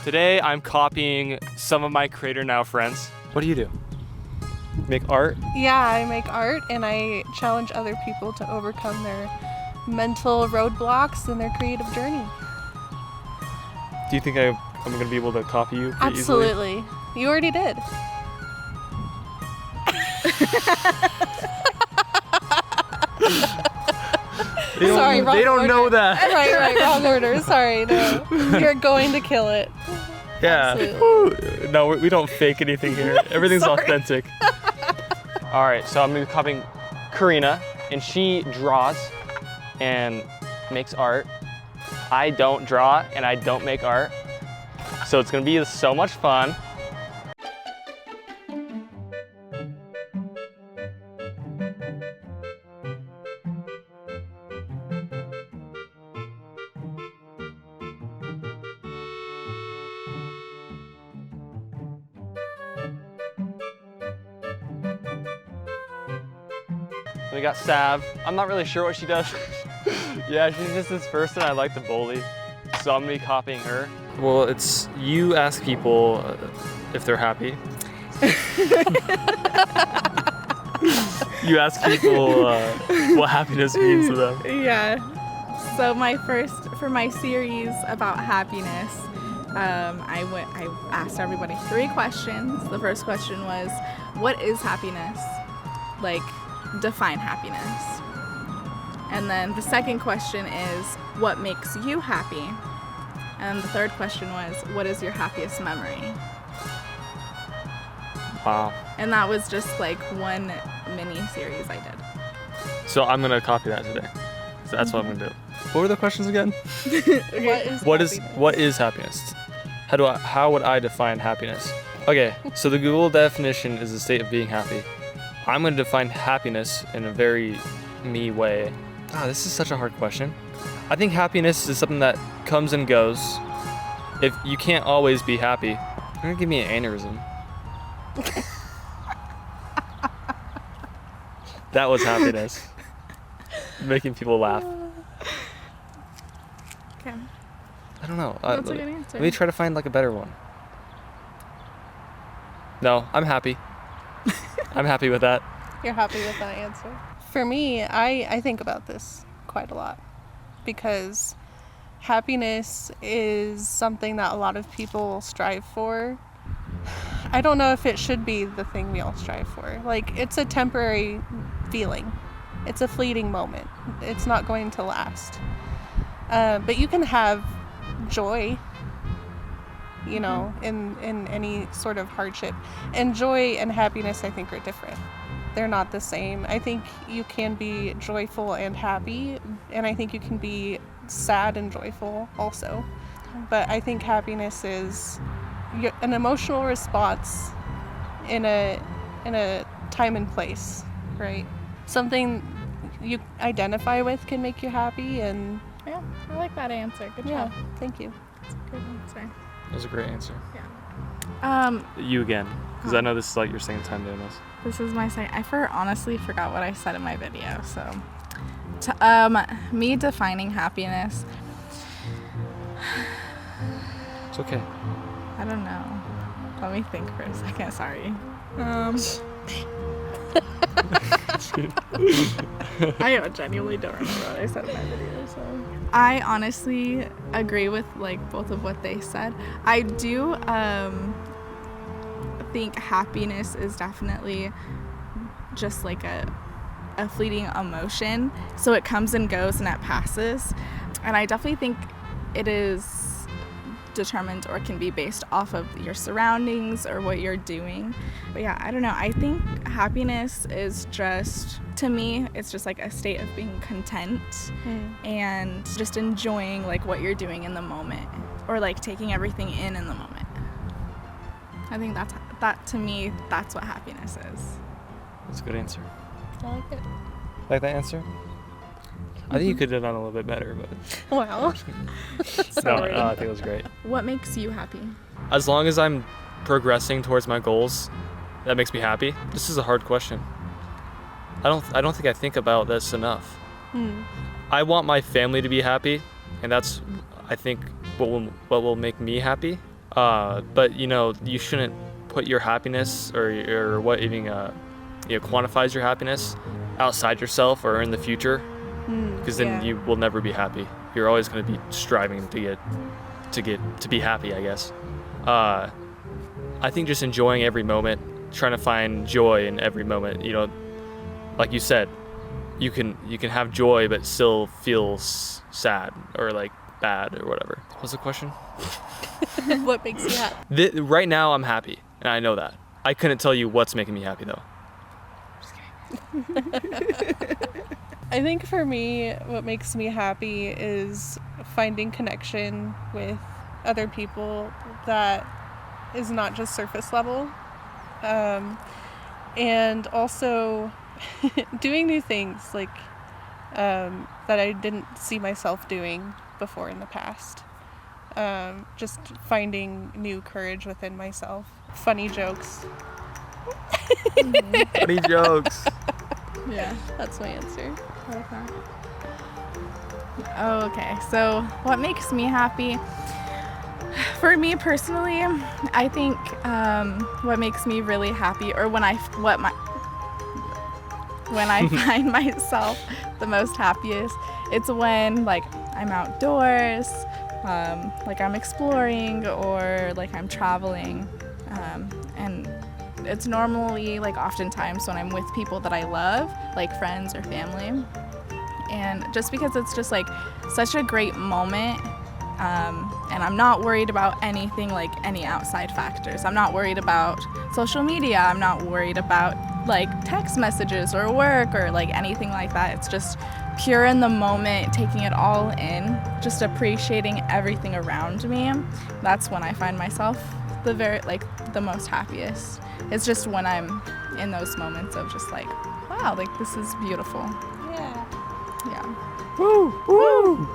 Today I'm copying some of my CreatorNow friends. What do you do? Make art? Yeah, I make art and I challenge other people to overcome their mental roadblocks in their creative journey. Do you think I'm going to be able to copy you pretty easily? Absolutely. You already did. They don't know that. Right, wrong order. Sorry, no. You're going to kill it. Yeah. Absolutely. No, we don't fake anything here. Everything's authentic. All right, so I'm gonna be copying Korina, and she draws and makes art. I don't draw and I don't make art. So it's gonna be so much fun. We got Sav. I'm not really sure what she does. Yeah, she's just this person I like to bully. So I'm gonna be copying her. Well, it's you ask people if they're happy. You ask people what happiness means to them. Yeah. So for my series about happiness, I asked everybody 3 questions. The first question was, what is happiness? Like, define happiness. And then the second question is, what makes you happy? And the third question was, what is your happiest memory? Wow. And that was just like one mini series I did. So I'm gonna copy that today. So that's what I'm gonna do. What were the questions again? What is happiness? How would I define happiness? Okay, so the Google definition is a state of being happy. I'm gonna define happiness in a very me way. This is such a hard question. I think happiness is something that comes and goes. If you can't always be happy, you're gonna give me an aneurysm. That was happiness. Making people laugh. Okay. I don't know. That's a good answer. Let me try to find like a better one. No, I'm happy. I'm happy with that. You're happy with that answer? For me, I think about this quite a lot because happiness is something that a lot of people strive for. I don't know if it should be the thing we all strive for. Like, it's a temporary feeling. It's a fleeting moment. It's not going to last. But you can have joy, you know, in any sort of hardship. And joy and happiness, I think, are different. They're not the same. I think you can be joyful and happy, and I think you can be sad and joyful also. But I think happiness is an emotional response in a time and place, right? Something you identify with can make you happy, and Yeah, I like that answer. Good yeah, job. thank you. That's a good answer. That was a great answer. Yeah. You again, because I know this is like your second time doing this. This is my second. honestly forgot what I said in my video. So, me defining happiness. It's okay. I don't know. Let me think for a second. Sorry. I genuinely don't remember what I said in my video. So I honestly agree with like both of what they said. I do think happiness is definitely just like a fleeting emotion. So it comes and goes and it passes. And I definitely think it is determined or can be based off of your surroundings or what you're doing. But yeah, I don't know. I think happiness is just, to me, it's just like a state of being content and just enjoying like what you're doing in the moment, or like taking everything in the moment. I think that to me, that's what happiness is. That's a good answer. I like it. Like that answer? I think you could have done a little bit better, but Wow. no, I think it was great. What makes you happy? As long as I'm progressing towards my goals, that makes me happy. This is a hard question. I don't think I think about this enough. I want my family to be happy, and that's, I think, what will make me happy. But you shouldn't put your happiness or what even quantifies your happiness outside yourself or in the future, because then you will never be happy. You're always going to be striving to be happy, I guess. I think just enjoying every moment, trying to find joy in every moment. Like you said, you can have joy but still feel sad or like bad or whatever. What's the question? What makes you happy? Right now I'm happy, and I know that. I couldn't tell you what's making me happy though. I think for me, what makes me happy is finding connection with other people that is not just surface level. And also doing new things like that I didn't see myself doing before in the past. Just finding new courage within myself. Funny jokes. Funny jokes. Yeah, that's my answer. Okay, so what makes me happy? For me personally, I think what makes me really happy, or when I find myself the most happiest, it's when like I'm outdoors, like I'm exploring, or like I'm traveling, and it's normally like oftentimes when I'm with people that I love, like friends or family, and just because it's just like such a great moment. And I'm not worried about anything, like any outside factors. I'm not worried about social media. I'm not worried about like text messages or work or like anything like that. It's just pure in the moment, taking it all in, just appreciating everything around me. That's when I find myself the most happiest. It's just when I'm in those moments of just like, wow, like this is beautiful. Yeah. Woo! Woo!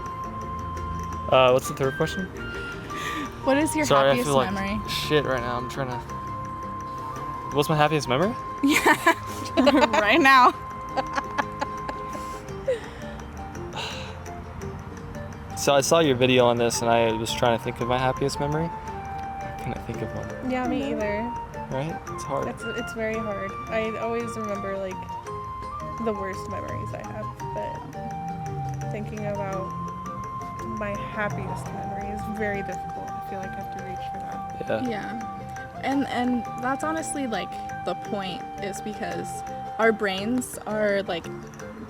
What's the third question? What is your Sorry, happiest I feel memory? Like shit right now. I'm trying to. What's my happiest memory? Yeah, right now. So I saw your video on this, and I was trying to think of my happiest memory. I couldn't think of one. Yeah, me either. Right? It's hard. It's very hard. I always remember like the worst memories I have, but thinking about my happiest memory is very difficult. I feel like I have to reach for that. Yeah. And that's honestly like the point, is because our brains are like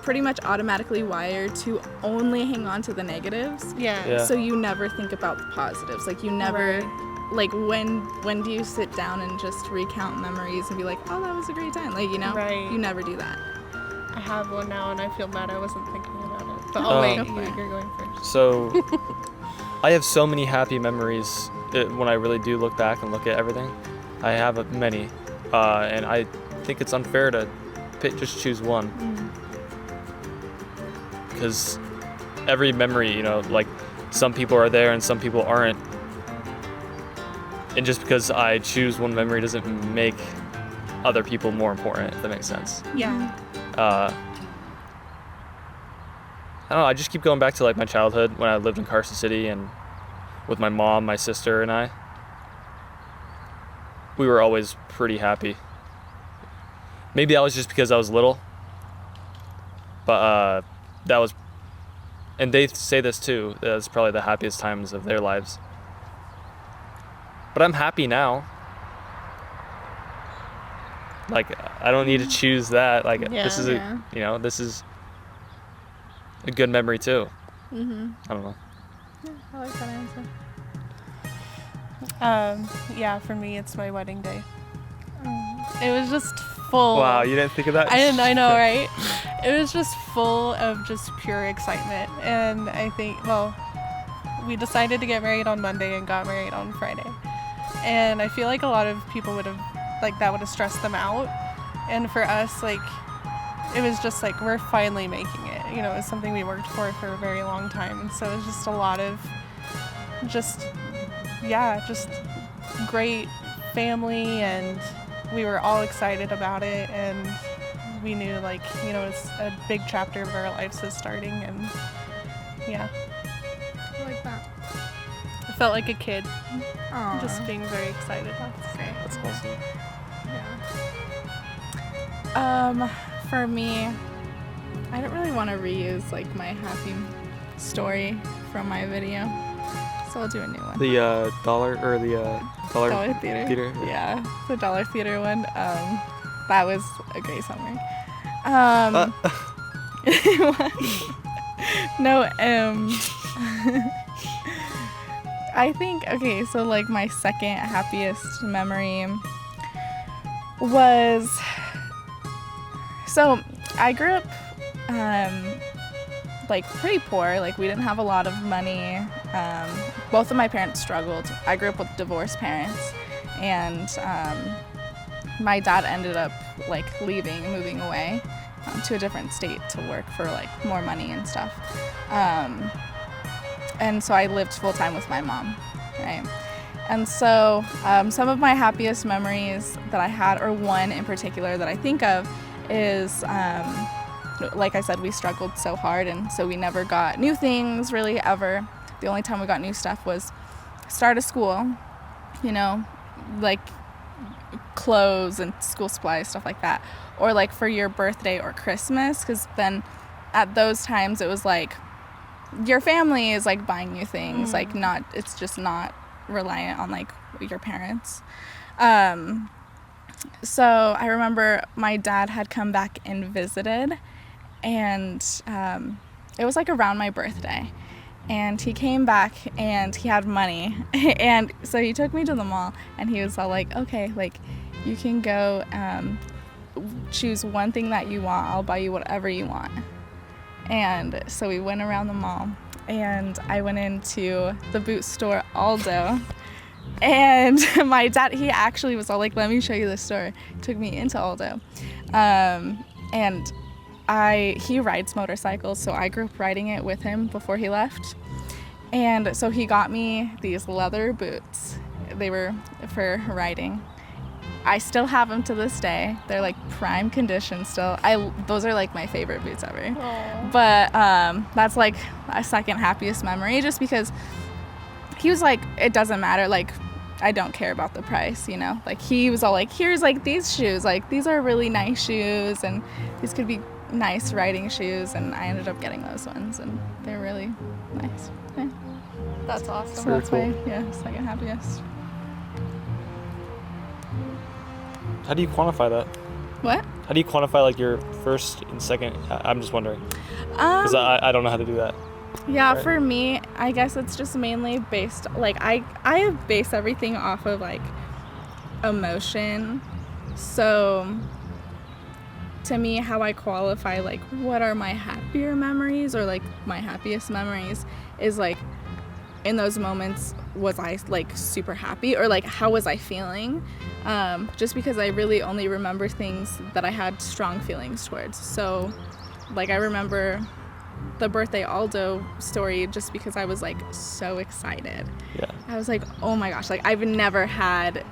pretty much automatically wired to only hang on to the negatives. Yeah. So you never think about the positives. Like you never like when do you sit down and just recount memories and be like, oh, that was a great time? Like, Right. You never do that. I have one now and I feel bad I wasn't thinking about it. But wait, you're going first. So, I have so many happy memories when I really do look back and look at everything. I have many, and I think it's unfair to just choose one. Because every memory, like some people are there and some people aren't. And just because I choose one memory doesn't make other people more important, if that makes sense. Yeah. I don't know, I just keep going back to like my childhood when I lived in Carson City and with my mom, my sister, and I. We were always pretty happy. Maybe that was just because I was little. But that was, and they say this too, that's probably the happiest times of their lives. But I'm happy now. Like, I don't need to choose that. Like, this is this is a good memory too. I don't know. Yeah, I like that answer. Yeah, for me, it's my wedding day. It was just full. Wow, you didn't think of that? I didn't. I know, right? It was just full of just pure excitement, and I think, we decided to get married on Monday and got married on Friday, and I feel like a lot of people would have, that would have stressed them out, and for us, it was just we're finally making it. It was something we worked for a very long time, and so it was just a lot of just great family, and we were all excited about it, and we knew it's a big chapter of our lives is starting, and I like that. I felt like a kid. Just being very excited. That's great. That's awesome. Yeah. For me, I don't really want to reuse like my happy story from my video, so I'll do a new one. The dollar Dollar Theater. Yeah, the Dollar Theater one. That was a great summary. No, I think, okay, so like my second happiest memory was, so I grew up like pretty poor. Like we didn't have a lot of money. Both of my parents struggled. I grew up with divorced parents, and my dad ended up like moving away to a different state to work for like more money and stuff. And so I lived full time with my mom, right? And so some of my happiest memories that I had, or one in particular that I think of, is like I said, we struggled so hard, and so we never got new things really ever. The only time we got new stuff was start of school, you know, like clothes and school supplies, stuff like that, or like for your birthday or Christmas, because then at those times it was like your family is like buying you things, like not, it's just not reliant on like your parents. So I remember my dad had come back and visited, and it was like around my birthday, and he came back and he had money, and so he took me to the mall, and he was all like, okay, like you can go choose one thing that you want, I'll buy you whatever you want. And so we went around the mall, and I went into the boot store, Aldo, and my dad, he actually was all like, let me show you the store. He took me into Aldo. And he rides motorcycles, so I grew up riding it with him before he left. And so he got me these leather boots. They were for riding. I still have them to this day. They're like prime condition still. Those are like my favorite boots ever. Aww. But that's like a second happiest memory, just because he was like, it doesn't matter, like I don't care about the price, you know. Like he was all like, here's like these shoes, like these are really nice shoes, and these could be nice riding shoes, and I ended up getting those ones, and they're really nice. Yeah. That's awesome. So Very that's cool. my second happiest. How do you quantify that? What? How do you quantify like your first and second? I'm just wondering, because I don't know how to do that. Yeah, Right. for me, I guess it's just mainly based, like I base everything off of like emotion. So to me, how I qualify like what are my happier memories or like my happiest memories is like in those moments, was I like super happy, or like how was I feeling? Just because I really only remember things that I had strong feelings towards. So like I remember the birthday Aldo story just because I was like so excited. Yeah. I was like, oh my gosh, like I've never had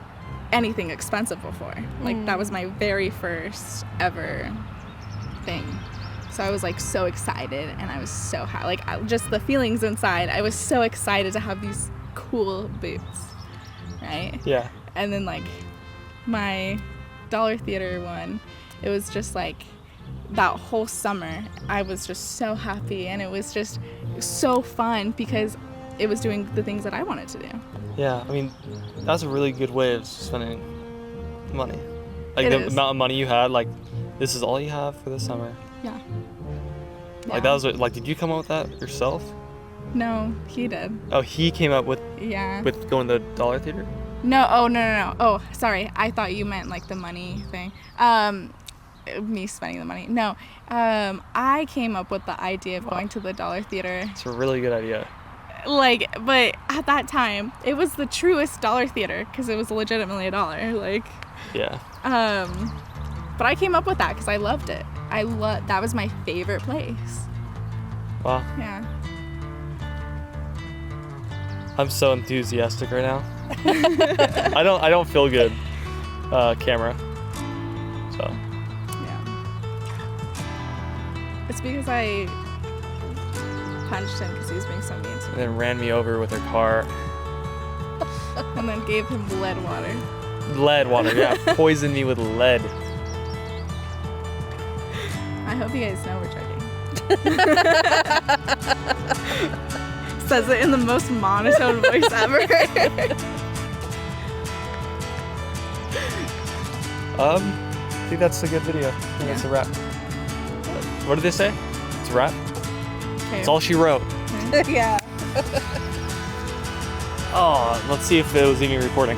anything expensive before. Like that was my very first ever thing. So I was like so excited, and I was so happy. Like just the feelings inside, I was so excited to have these cool boots, right? Yeah. And then like my Dollar Theater one, it was just like that whole summer I was just so happy, and it was just so fun because it was doing the things that I wanted to do. Yeah. I mean, that's a really good way of spending money. Like It the is. amount of money you had, like this is all you have for the summer. Yeah. Like that was like, did you come up with that yourself? No, he did. Oh, he came up with Yeah. going to the Dollar Theater? No, oh, no. Oh, sorry. I thought you meant like the money thing. Me spending the money. No. I came up with the idea of going to the Dollar Theater. It's a really good idea. Like, but at that time, it was the truest Dollar Theater because it was legitimately $1. Like, Yeah. but I came up with that because I loved it. That was my favorite place. Wow. Yeah. I'm so enthusiastic right now. I don't feel good, camera. So. Yeah. It's because I punched him because he was being so mean to And me. then ran me over with her car. And then gave him lead water. Lead water, yeah. Poisoned me with lead. I hope you guys know we're joking. Says it in the most monotone voice ever. I think that's a good video. I think that's a wrap. What did they say? It's a wrap? Okay. That's all she wrote. Yeah. Oh, let's see if it was even recording.